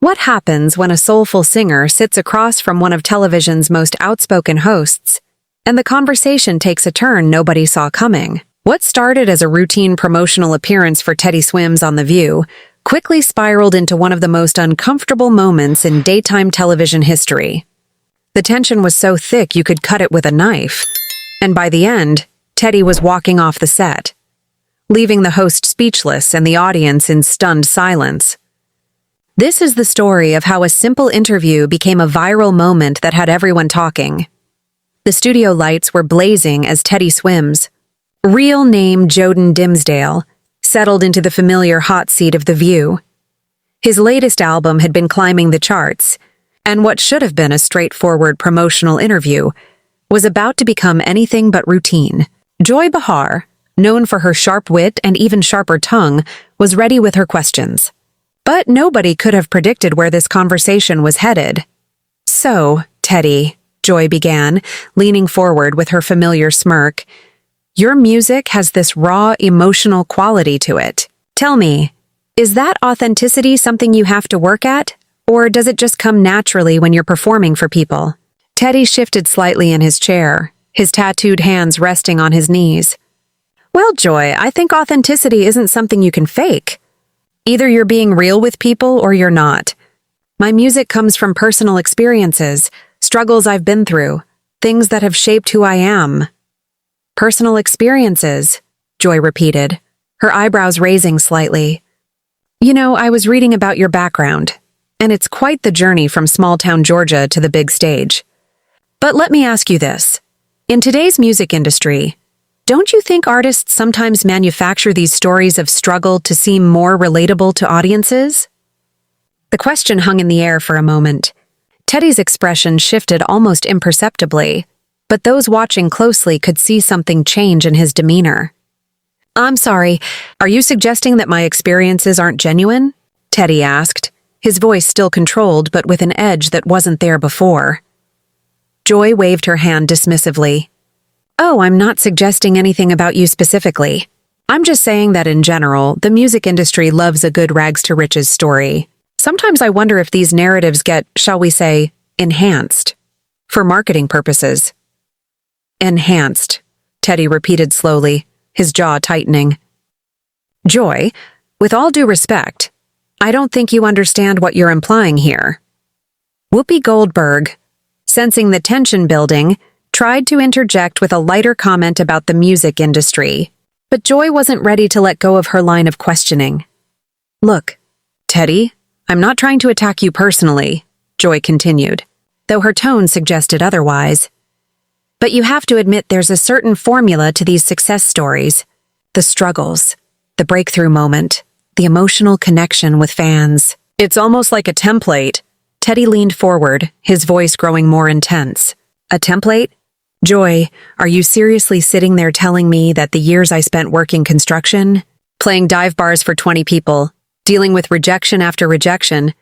What happens when a soulful singer sits across from one of television's most outspoken hosts, and the conversation takes a turn nobody saw coming? What started as a routine promotional appearance for Teddy Swims on The View quickly spiraled into one of the most uncomfortable moments in daytime television history. The tension was so thick you could cut it with a knife, and by the end, Teddy was walking off the set, leaving the host speechless and the audience in stunned silence. This is the story of how a simple interview became a viral moment that had everyone talking. The studio lights were blazing as Teddy Swims, real name Joden Dimsdale, settled into the familiar hot seat of The View. His latest album had been climbing the charts, and what should have been a straightforward promotional interview was about to become anything but routine. Joy Behar, known for her sharp wit and even sharper tongue, was ready with her questions. But nobody could have predicted where this conversation was headed. "So, Teddy," Joy began, leaning forward with her familiar smirk, "your music has this raw, emotional quality to it. Tell me, is that authenticity something you have to work at, or does it just come naturally when you're performing for people?" Teddy shifted slightly in his chair, his tattooed hands resting on his knees. "Well, Joy, I think authenticity isn't something you can fake. Either you're being real with people or you're not. My music comes from personal experiences, struggles I've been through, things that have shaped who I am." "Personal experiences," Joy repeated, her eyebrows raising slightly. "You know, I was reading about your background, and it's quite the journey from small-town Georgia to the big stage. But let me ask you this. In today's music industry, don't you think artists sometimes manufacture these stories of struggle to seem more relatable to audiences?" The question hung in the air for a moment. Teddy's expression shifted almost imperceptibly, but those watching closely could see something change in his demeanor. "I'm sorry, are you suggesting that my experiences aren't genuine?" Teddy asked, his voice still controlled but with an edge that wasn't there before. Joy waved her hand dismissively. "Oh, I'm not suggesting anything about you specifically. I'm just saying that in general, the music industry loves a good rags-to-riches story. Sometimes I wonder if these narratives get, shall we say, enhanced, for marketing purposes." "Enhanced," Teddy repeated slowly, his jaw tightening. "Joy, with all due respect, I don't think you understand what you're implying here." Whoopi Goldberg, sensing the tension building, tried to interject with a lighter comment about the music industry, but Joy wasn't ready to let go of her line of questioning. "Look, Teddy, I'm not trying to attack you personally," Joy continued, though her tone suggested otherwise. "But you have to admit there's a certain formula to these success stories. The struggles, the breakthrough moment, the emotional connection with fans. It's almost like a template." Teddy leaned forward, his voice growing more intense. "A template? Joy, are you seriously sitting there telling me that the years I spent working construction, playing dive bars for 20 people, dealing with rejection after rejection,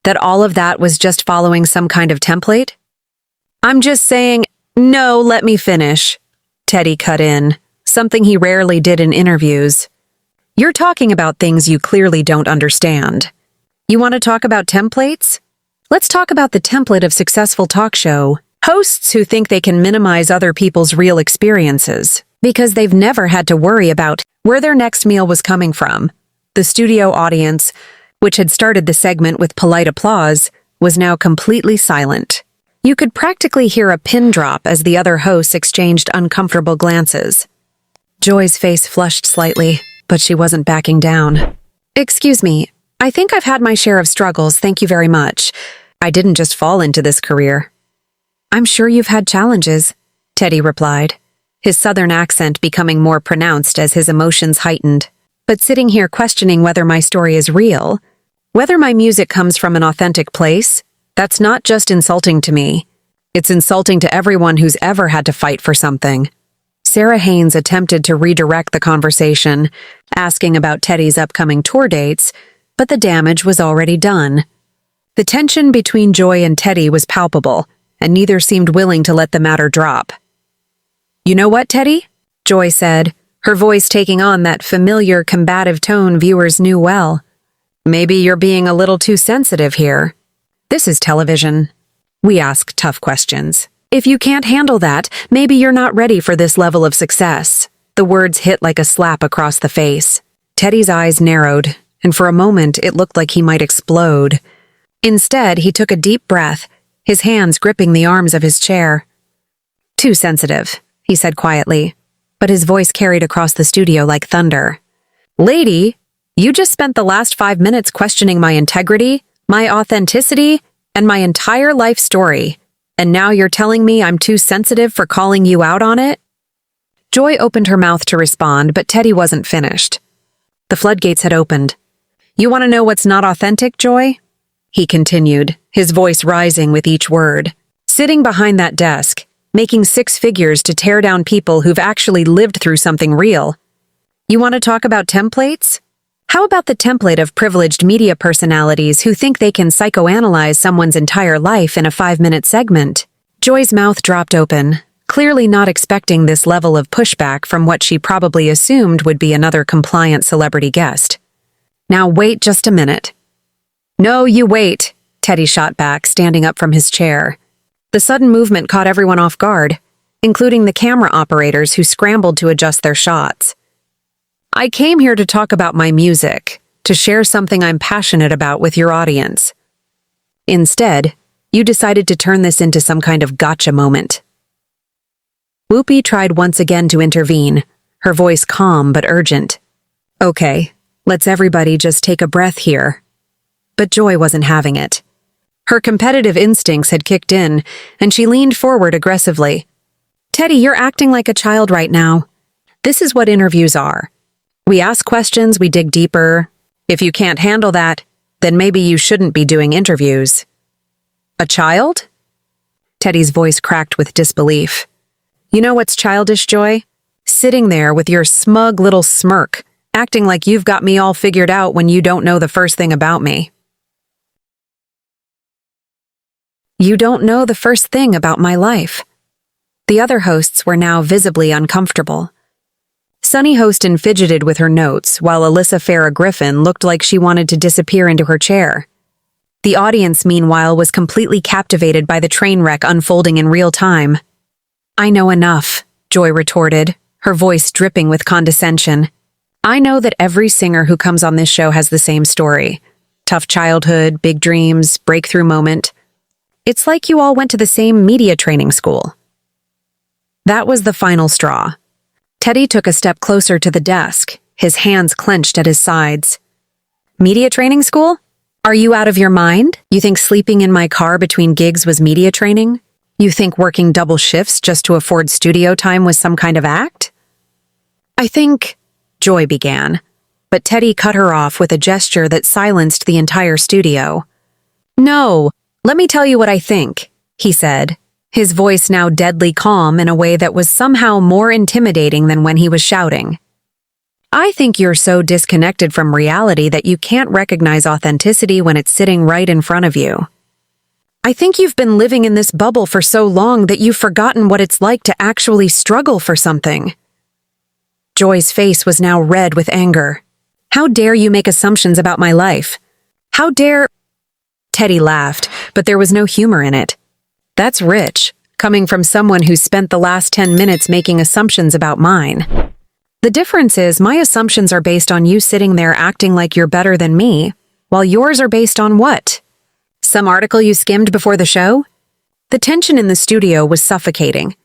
that all of that was just following some kind of template?" "I'm just saying—" "No, let me finish," Teddy cut in, something he rarely did in interviews. "You're talking about things you clearly don't understand. You want to talk about templates? Let's talk about the template of successful talk show hosts who think they can minimize other people's real experiences because they've never had to worry about where their next meal was coming from." The studio audience, which had started the segment with polite applause, was now completely silent. You could practically hear a pin drop as the other hosts exchanged uncomfortable glances. Joy's face flushed slightly, but she wasn't backing down. "Excuse me, I think I've had my share of struggles, thank you very much. I didn't just fall into this career." "I'm sure you've had challenges," Teddy replied, his southern accent becoming more pronounced as his emotions heightened. "But sitting here questioning whether my story is real, whether my music comes from an authentic place, that's not just insulting to me. It's insulting to everyone who's ever had to fight for something." Sarah Haynes attempted to redirect the conversation, asking about Teddy's upcoming tour dates, but the damage was already done. The tension between Joy and Teddy was palpable, and neither seemed willing to let the matter drop. "You know what, Teddy?" Joy said, her voice taking on that familiar combative tone viewers knew well. Maybe you're being a little too sensitive here. This is television. We ask tough questions. If you can't handle that, maybe you're not ready for this level of success. The words hit like a slap across the face. Teddy's eyes narrowed, and for a moment it looked like he might explode. Instead, he took a deep breath, his hands gripping the arms of his chair. Too sensitive, he said quietly, but his voice carried across the studio like thunder. Lady, you just spent the last 5 minutes questioning my integrity, my authenticity, and my entire life story, and now you're telling me I'm too sensitive for calling you out on it? Joy opened her mouth to respond, but Teddy wasn't finished. The floodgates had opened. You want to know what's not authentic, Joy? He continued, his voice rising with each word. Sitting behind that desk, making 6 figures to tear down people who've actually lived through something real. You want to talk about templates? How about the template of privileged media personalities who think they can psychoanalyze someone's entire life in a 5-minute segment? Joy's mouth dropped open, clearly not expecting this level of pushback from what she probably assumed would be another compliant celebrity guest. Now wait just a minute. No, you wait, Teddy shot back, standing up from his chair. The sudden movement caught everyone off guard, including the camera operators who scrambled to adjust their shots. I came here to talk about my music, to share something I'm passionate about with your audience. Instead, you decided to turn this into some kind of gotcha moment. Whoopi tried once again to intervene, her voice calm but urgent. Okay, let's everybody just take a breath here. But Joy wasn't having it. Her competitive instincts had kicked in, and she leaned forward aggressively. Teddy, you're acting like a child right now. This is what interviews are. We ask questions, we dig deeper. If you can't handle that, then maybe you shouldn't be doing interviews. A child? Teddy's voice cracked with disbelief. You know what's childish, Joy? Sitting there with your smug little smirk, acting like you've got me all figured out when you don't know the first thing about me. You don't know the first thing about my life. The other hosts were now visibly uncomfortable. Sunny Hostin fidgeted with her notes, while Alyssa Farah Griffin looked like she wanted to disappear into her chair. The audience, meanwhile, was completely captivated by the train wreck unfolding in real time. I know enough, Joy retorted, her voice dripping with condescension. I know that every singer who comes on this show has the same story. Tough childhood, big dreams, breakthrough moment. It's like you all went to the same media training school. That was the final straw. Teddy took a step closer to the desk, his hands clenched at his sides. Media training school? Are you out of your mind? You think sleeping in my car between gigs was media training? You think working double shifts just to afford studio time was some kind of act? I think, Joy began, but Teddy cut her off with a gesture that silenced the entire studio. No, let me tell you what I think, he said, his voice now deadly calm in a way that was somehow more intimidating than when he was shouting. I think you're so disconnected from reality that you can't recognize authenticity when it's sitting right in front of you. I think you've been living in this bubble for so long that you've forgotten what it's like to actually struggle for something. Joy's face was now red with anger. How dare you make assumptions about my life? How dare— Teddy laughed, but there was no humor in it. That's rich, coming from someone who spent the last 10 minutes making assumptions about mine. The difference is my assumptions are based on you sitting there acting like you're better than me, while yours are based on what? Some article you skimmed before the show? The tension in the studio was suffocating.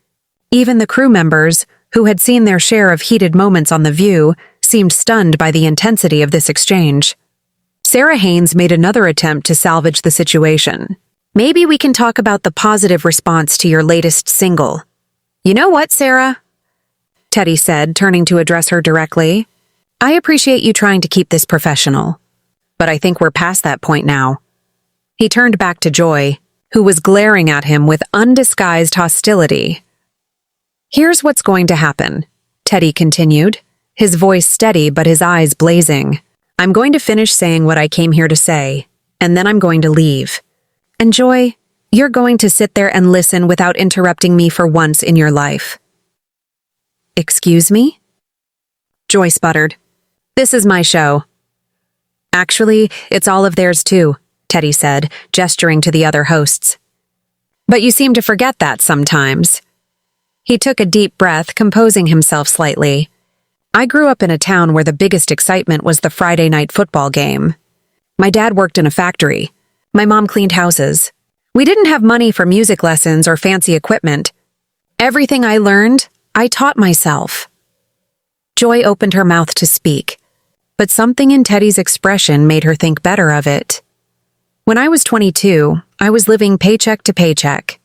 Even the crew members, who had seen their share of heated moments on The View, seemed stunned by the intensity of this exchange. Sarah Haynes made another attempt to salvage the situation. Maybe we can talk about the positive response to your latest single. You know what, Sarah? Teddy said, turning to address her directly. I appreciate you trying to keep this professional, but I think we're past that point now. He turned back to Joy, who was glaring at him with undisguised hostility. Here's what's going to happen, Teddy continued, his voice steady but his eyes blazing. I'm going to finish saying what I came here to say, and then I'm going to leave. And Joy, you're going to sit there and listen without interrupting me for once in your life. Excuse me? Joy sputtered. This is my show. Actually, it's all of theirs too, Teddy said, gesturing to the other hosts. But you seem to forget that sometimes. He took a deep breath, composing himself slightly. I grew up in a town where the biggest excitement was the Friday night football game. My dad worked in a factory. My mom cleaned houses. We didn't have money for music lessons or fancy equipment. Everything I learned, I taught myself. Joy opened her mouth to speak, but something in Teddy's expression made her think better of it. When I was 22, I was living paycheck to paycheck,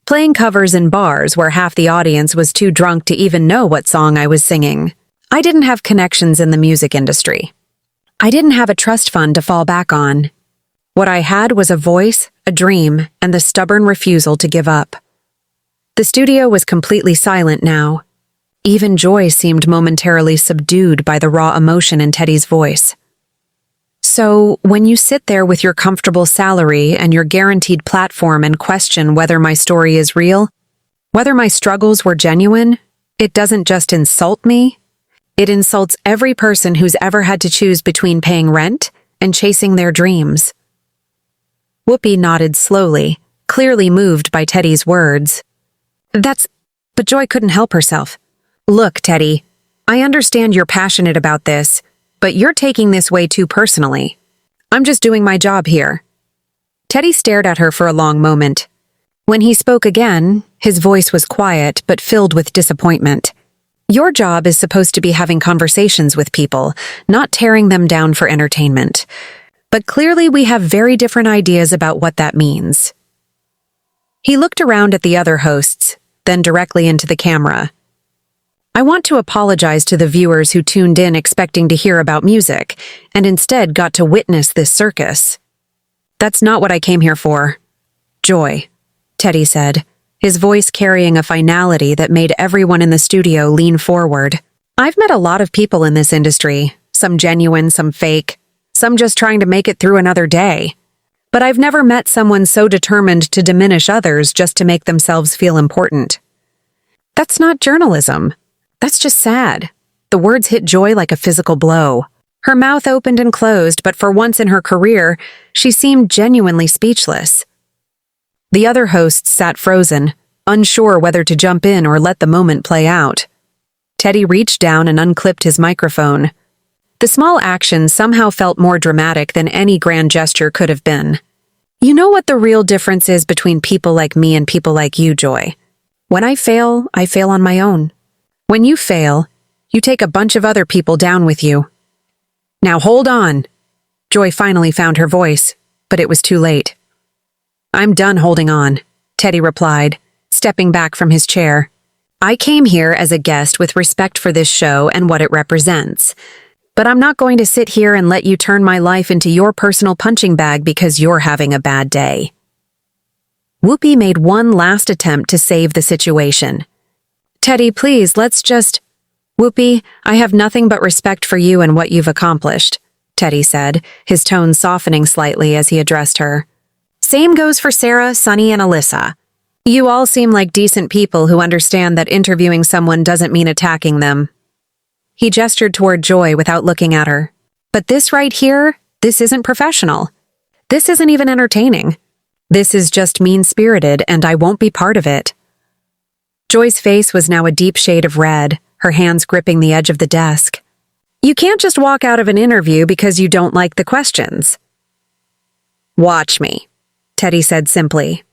playing covers in bars where half the audience was too drunk to even know what song I was singing. I didn't have connections in the music industry. I didn't have a trust fund to fall back on. What I had was a voice, a dream, and the stubborn refusal to give up. The studio was completely silent now. Even Joy seemed momentarily subdued by the raw emotion in Teddy's voice. So, when you sit there with your comfortable salary and your guaranteed platform and question whether my story is real, whether my struggles were genuine, it doesn't just insult me, it insults every person who's ever had to choose between paying rent and chasing their dreams. Whoopi nodded slowly, clearly moved by Teddy's words. But Joy couldn't help herself. Look, Teddy, I understand you're passionate about this, but you're taking this way too personally. I'm just doing my job here. Teddy stared at her for a long moment. When he spoke again, his voice was quiet but filled with disappointment. Your job is supposed to be having conversations with people, not tearing them down for entertainment. But clearly we have very different ideas about what that means. He looked around at the other hosts, then directly into the camera. I want to apologize to the viewers who tuned in expecting to hear about music, and instead got to witness this circus. That's not what I came here for. Joy, Teddy said, his voice carrying a finality that made everyone in the studio lean forward. I've met a lot of people in this industry, some genuine, some fake, some just trying to make it through another day. But I've never met someone so determined to diminish others just to make themselves feel important. That's not journalism. That's just sad. The words hit Joy like a physical blow. Her mouth opened and closed, but for once in her career, she seemed genuinely speechless. The other hosts sat frozen, unsure whether to jump in or let the moment play out. Teddy reached down and unclipped his microphone. The small action somehow felt more dramatic than any grand gesture could have been. You know what the real difference is between people like me and people like you, Joy? When I fail on my own. When you fail, you take a bunch of other people down with you. Now hold on. Joy finally found her voice, but it was too late. I'm done holding on, Teddy replied, stepping back from his chair. I came here as a guest with respect for this show and what it represents. But I'm not going to sit here and let you turn my life into your personal punching bag because you're having a bad day. Whoopi made one last attempt to save the situation. Teddy, please, let's just... Whoopi, I have nothing but respect for you and what you've accomplished, Teddy said, his tone softening slightly as he addressed her. Same goes for Sarah, Sunny, and Alyssa. You all seem like decent people who understand that interviewing someone doesn't mean attacking them. He gestured toward Joy without looking at her. But this right here, this isn't professional. This isn't even entertaining. This is just mean-spirited, and I won't be part of it. Joy's face was now a deep shade of red, her hands gripping the edge of the desk. You can't just walk out of an interview because you don't like the questions. Watch me, Teddy said simply.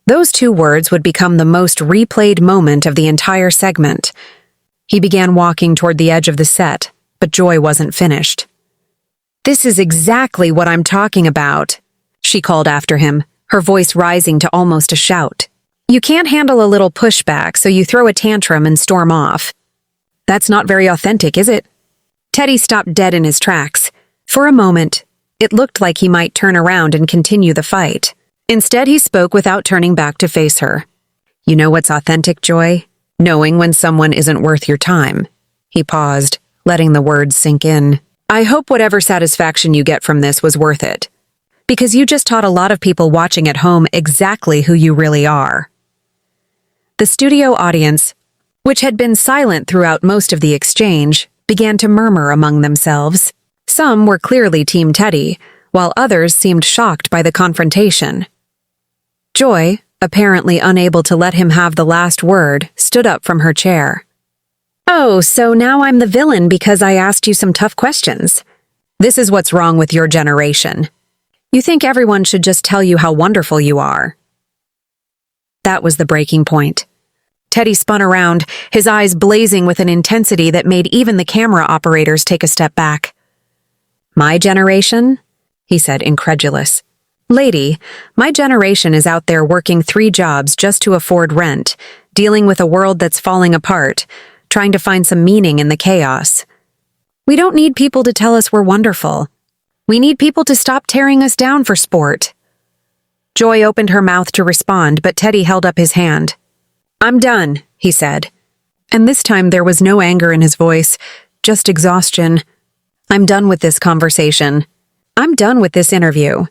Those two words would become the most replayed moment of the entire segment. He began walking toward the edge of the set, but Joy wasn't finished. This is exactly what I'm talking about, she called after him, her voice rising to almost a shout. You can't handle a little pushback, so you throw a tantrum and storm off. That's not very authentic, is it? Teddy stopped dead in his tracks. For a moment, it looked like he might turn around and continue the fight. Instead, he spoke without turning back to face her. You know what's authentic, Joy? Knowing when someone isn't worth your time. He paused, letting the words sink in. I hope whatever satisfaction you get from this was worth it. Because you just taught a lot of people watching at home exactly who you really are. The studio audience, which had been silent throughout most of the exchange, began to murmur among themselves. Some were clearly Team Teddy, while others seemed shocked by the confrontation. Joy, apparently unable to let him have the last word, stood up from her chair. "Oh, so now I'm the villain because I asked you some tough questions. This is what's wrong with your generation. You think everyone should just tell you how wonderful you are." That was the breaking point. Teddy spun around, his eyes blazing with an intensity that made even the camera operators take a step back. "My generation?" he said, incredulous. "Lady, my generation is out there working 3 jobs just to afford rent, dealing with a world that's falling apart, trying to find some meaning in the chaos. We don't need people to tell us we're wonderful. We need people to stop tearing us down for sport." Joy opened her mouth to respond, but Teddy held up his hand. "I'm done," he said. And this time there was no anger in his voice, just exhaustion. "I'm done with this conversation. I'm done with this interview.